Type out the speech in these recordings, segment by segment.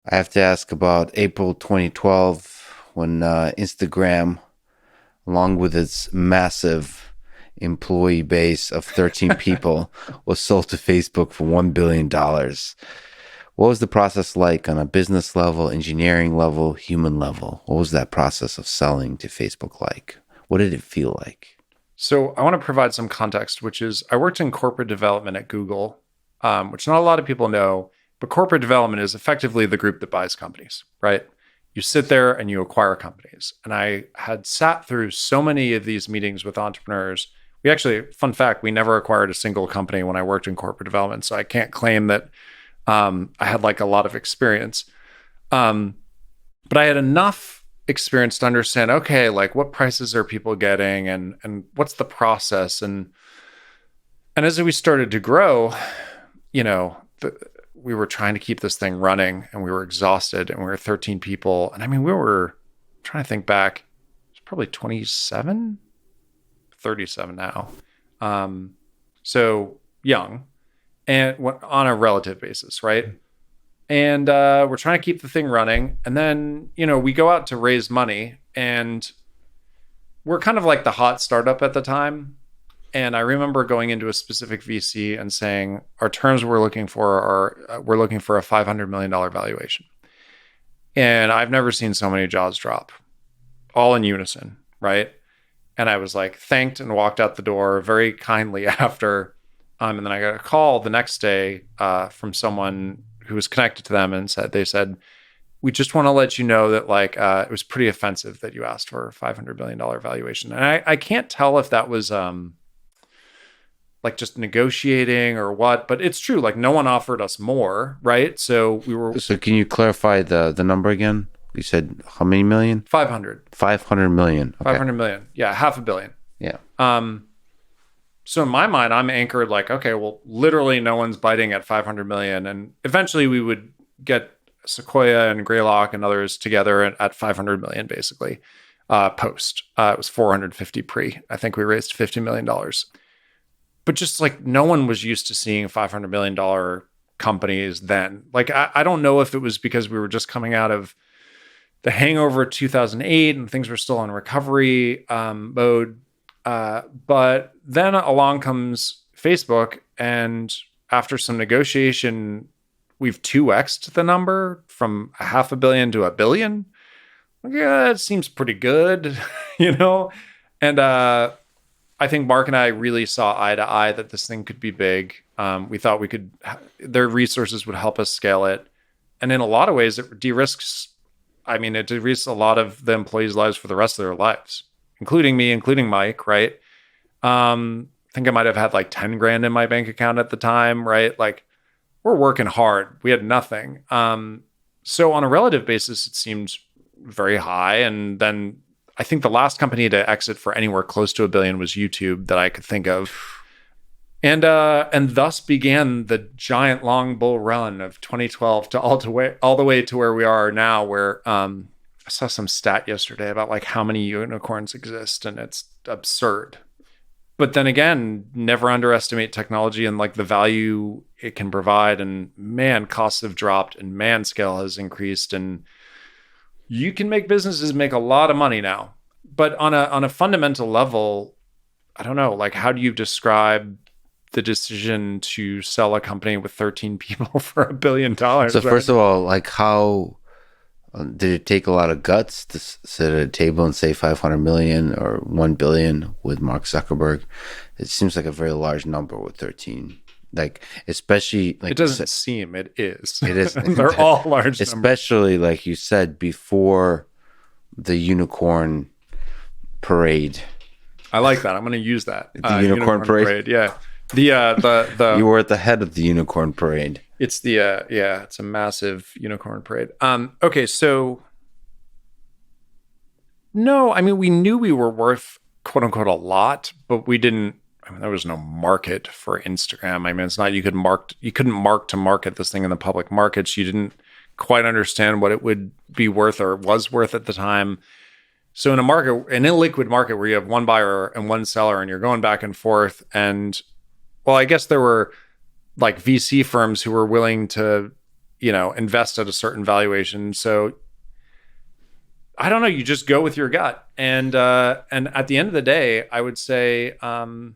I have to ask about April 2012 when Instagram, along with its massive employee base of 13 people, was sold to Facebook for $1 billion. What was the process like on a business level, engineering level, human level? What was that process of selling to Facebook like? What did it feel like? So I want to provide some context, which is I worked in corporate development at Google, which not a lot of people know, but corporate development is effectively the group that buys companies, right? You sit there and you acquire companies. And I had sat through so many of these meetings with entrepreneurs. We actually, fun fact, we never acquired a single company when I worked in corporate development. So I can't claim that I had like a lot of experience. But I had enough experience to understand, okay, like what prices are people getting and what's the process? And as we started to grow, you know, we were trying to keep this thing running and we were exhausted and we were 13 people. And I mean, we were trying to think back, it's probably 27, 37 now. So young and on a relative basis, right? And we're trying to keep the thing running. And then, we go out to raise money and we're kind of like the hot startup at the time. And I remember going into a specific VC and saying, our terms we're looking for are, we're looking for a $500 million valuation. And I've never seen so many jaws drop, all in unison, right? And I was like, thanked and walked out the door very kindly after. And then I got a call the next day from someone who was connected to them and they said, we just want to let you know that it was pretty offensive that you asked for a $500 million valuation. And I can't tell if that was just negotiating or what, but it's true. Like no one offered us more, right? So can you clarify the number again? You said how many million? 500. 500 million. Okay. 500 million. Yeah. $500 million. Yeah. So in my mind, I'm anchored like, okay, well, literally no one's biting at 500 million. And eventually we would get Sequoia and Greylock and others together at 500 million, basically, post. It was 450 pre. I think we raised $50 million. But just like no one was used to seeing $500 million companies then. Like, I don't know if it was because we were just coming out of the hangover of 2008 and things were still in recovery mode. But then along comes Facebook, and after some negotiation, we've 2x'd the number from $500 million to $1 billion. Yeah, that seems pretty good, And I think Mark and I really saw eye to eye that this thing could be big. We thought their resources would help us scale it. And in a lot of ways, it de-risks a lot of the employees' lives for the rest of their lives, including me, including Mike, right? I think I might have had like 10 grand in my bank account at the time, right? Like we're working hard. We had nothing. So on a relative basis, it seemed very high. And then I think the last company to exit for anywhere close to $1 billion was YouTube that I could think of. And thus began the giant long bull run of 2012 to all the way to where we are now, where I saw some stat yesterday about like how many unicorns exist, and it's absurd. But then again, never underestimate technology and like the value it can provide. And man, costs have dropped and man, scale has increased, and you can make businesses make a lot of money now. But on a fundamental level, I don't know, like how do you describe the decision to sell a company with 13 people for $1 billion? So first of all, like how did it take a lot of guts to sit at a table and say 500 million or 1 billion with Mark Zuckerberg? It seems like a very large number with 13. Like, especially like it doesn't seem, it is. It is. They're all large especially numbers. Like you said before the unicorn parade. I like that. I'm going to use that. The unicorn parade. Yeah. The you were at the head of the unicorn parade. It's it's a massive unicorn parade. Okay, so no, we knew we were worth quote unquote a lot, but we didn't. There was no market for Instagram. It's not you couldn't mark to market this thing in the public markets. You didn't quite understand what it would be worth or was worth at the time. So in an illiquid market where you have one buyer and one seller and you're going back and forth, and well, I guess there were like VC firms who were willing to invest at a certain valuation. So I don't know. You just go with your gut, and at the end of the day, I would say the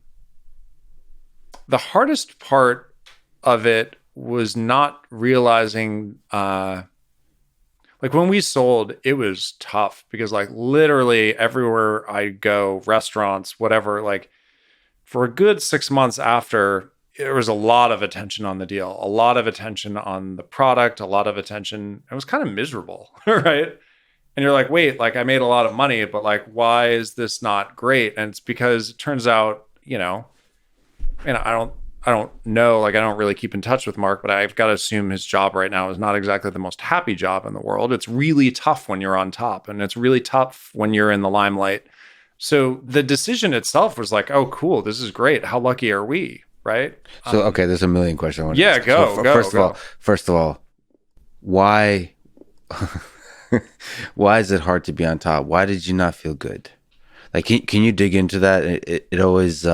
hardest part of it was not realizing. Like when we sold, it was tough because like literally everywhere I go, restaurants, whatever, like for a good 6 months after, there was a lot of attention on the deal, a lot of attention on the product, a lot of attention. It was kind of miserable, right? And you're like, wait, like I made a lot of money, but like, why is this not great? And it's because it turns out, and I don't know, like I don't really keep in touch with Mark, but I've got to assume his job right now is not exactly the most happy job in the world. It's really tough when you're on top, and it's really tough when you're in the limelight. So the decision itself was like, oh, cool, this is great. How lucky are we, right? So okay, there's a million questions I want to Yeah, ask. go, So go, first of all, why why is it hard to be on top? Why did you not feel good? Like, can you dig into that? It always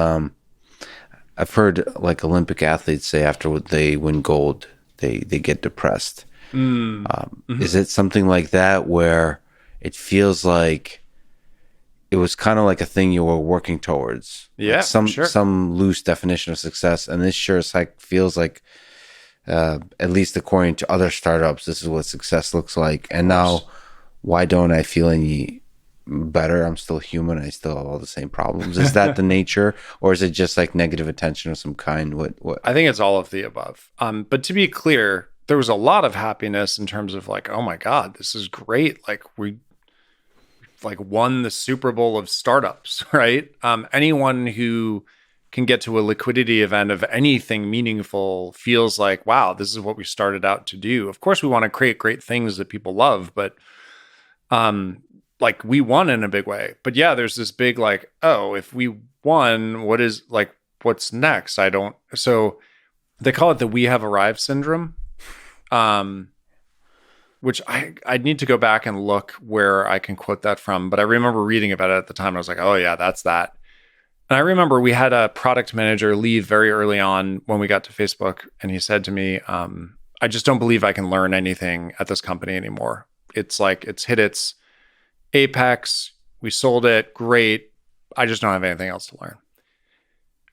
I've heard like Olympic athletes say after they win gold, they get depressed. Is it something like that where it feels like it was kind of like a thing you were working towards, Yeah, like sure. some loose definition of success, and this sure as heck feels like, at least according to other startups, this is what success looks like. And now, why don't I feel any better? I'm still human. I still have all the same problems. Is that the nature, or is it just like negative attention of some kind? What? I think it's all of the above. But to be clear, there was a lot of happiness in terms of like, oh my God, this is great. Like we like won the Super Bowl of startups, right? Anyone who can get to a liquidity event of anything meaningful feels like, wow, this is what we started out to do. Of course, we want to create great things that people love, but like we won in a big way. But yeah, there's this big like, oh, if we won, what's next? So they call it the "we have arrived" syndrome. Which I'd need to go back and look where I can quote that from. But I remember reading about it at the time. I was like, oh yeah, that's that. And I remember we had a product manager leave very early on when we got to Facebook. And he said to me, I just don't believe I can learn anything at this company anymore. It's like, it's hit its apex. We sold it. Great. I just don't have anything else to learn.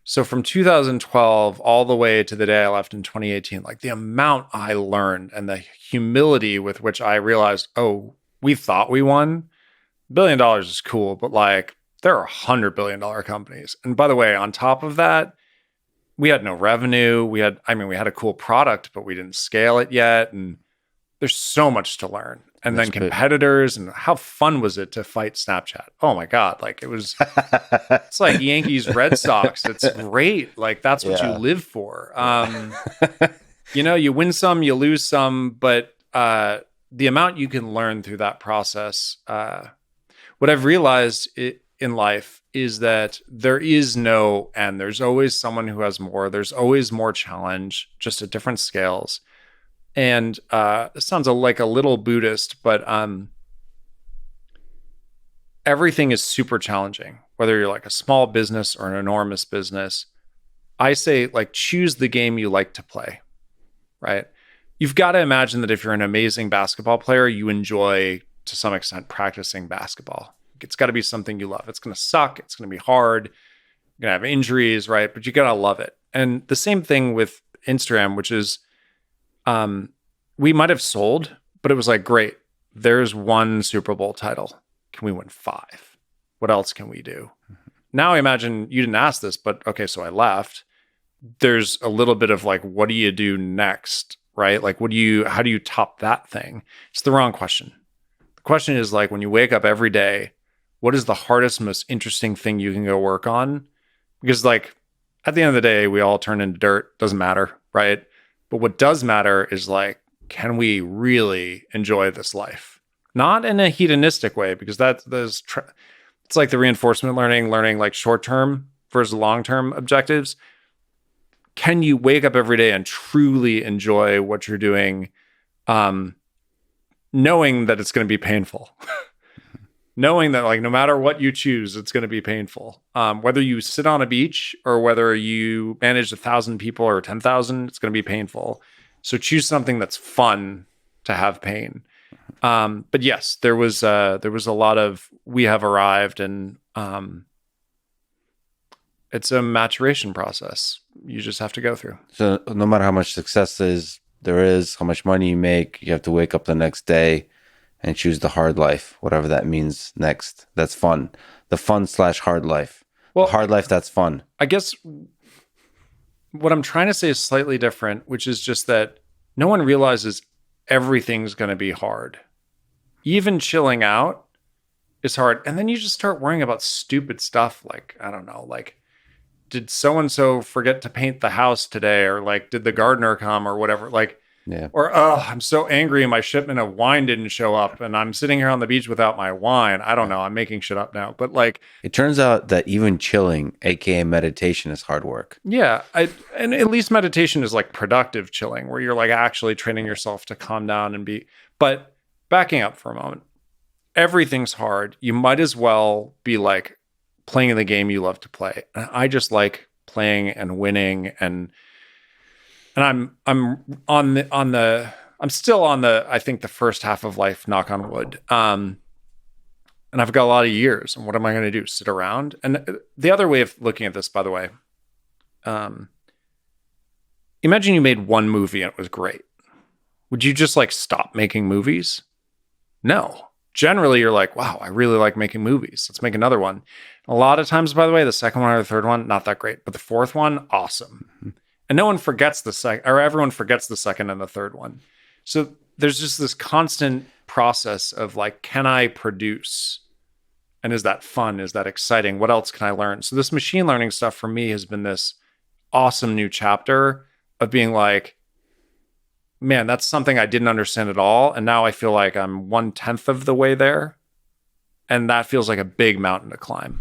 So from 2012 all the way to the day I left in 2018, like the amount I learned and the humility with which I realized, oh, we thought we won. $1 billion is cool, but like there are $100 billion companies. And by the way, on top of that, we had no revenue. We had a cool product, but we didn't scale it yet. And there's so much to learn. And That's then good. competitors, and how fun was it to fight Snapchat? Oh my God. Like it's like Yankees, Red Sox. It's great. Like that's what you Yeah. live for. You win some, you lose some, but the amount you can learn through that process, what I've realized in life is that there is no end. There's always someone who has more. There's always more challenge, just at different scales. And it sounds like a little Buddhist, but everything is super challenging, whether you're like a small business or an enormous business. I say, like, choose the game you like to play, right? You've got to imagine that if you're an amazing basketball player, you enjoy, to some extent, practicing basketball. It's got to be something you love. It's going to suck. It's going to be hard. You're going to have injuries, right? But you got to love it. And the same thing with Instagram, which is, we might have sold, but it was like, great, there's one Super Bowl title. Can we win 5? What else can we do? Now I imagine you didn't ask this, but okay, so I left. There's a little bit of like, what do you do next? Right? Like, how do you top that thing? It's the wrong question. The question is like, when you wake up every day, what is the hardest, most interesting thing you can go work on? Because like, at the end of the day, we all turn into dirt. Doesn't matter, right? But what does matter is like, can we really enjoy this life? Not in a hedonistic way, because it's like the reinforcement learning like short-term versus long-term objectives. Can you wake up every day and truly enjoy what you're doing, knowing that it's going to be painful? Knowing that like no matter what you choose, it's going to be painful. Whether you sit on a beach or whether you manage 1,000 people or 10,000, it's going to be painful. So choose something that's fun to have pain. But yes, there was a lot of we have arrived, and it's a maturation process you just have to go through. So no matter how much there is, how much money you make, you have to wake up the next day and choose the hard life, whatever that means next. That's fun. The fun slash hard life. Well, the hard life, that's fun. I guess what I'm trying to say is slightly different, which is just that no one realizes everything's going to be hard. Even chilling out is hard. And then you just start worrying about stupid stuff like, I don't know, like, did so-and-so forget to paint the house today? Or like, did the gardener come or whatever? Like, Yeah. or, oh, I'm so angry my shipment of wine didn't show up and I'm sitting here on the beach without my wine. I don't know. I'm making shit up now. But like, It turns out that even chilling, aka meditation, is hard work. yeah, and at least meditation is like productive chilling where you're like actually training yourself to calm down and be, but backing up for a moment, everything's hard. You might as well be like playing the game you love to play. And I just like playing and winning, and I'm still on the I think the first half of life, knock on wood. And I've got a lot of years, and what am I going to do? Sit around? And the other way of looking at this, by the way, imagine you made one movie and it was great. Would you just like stop making movies? No. Generally, you're like, wow, I really like making movies. Let's make another one. A lot of times, by the way, the second one or the third one, not that great. But the fourth one, awesome. Mm-hmm. And no one forgets the second, or everyone forgets the second and the third one. So there's just this constant process of like, can I produce? And is that fun? Is that exciting? What else can I learn? So this machine learning stuff for me has been this awesome new chapter of being like, man, that's something I didn't understand at all. And now I feel like I'm 1/10 of the way there. And that feels like a big mountain to climb.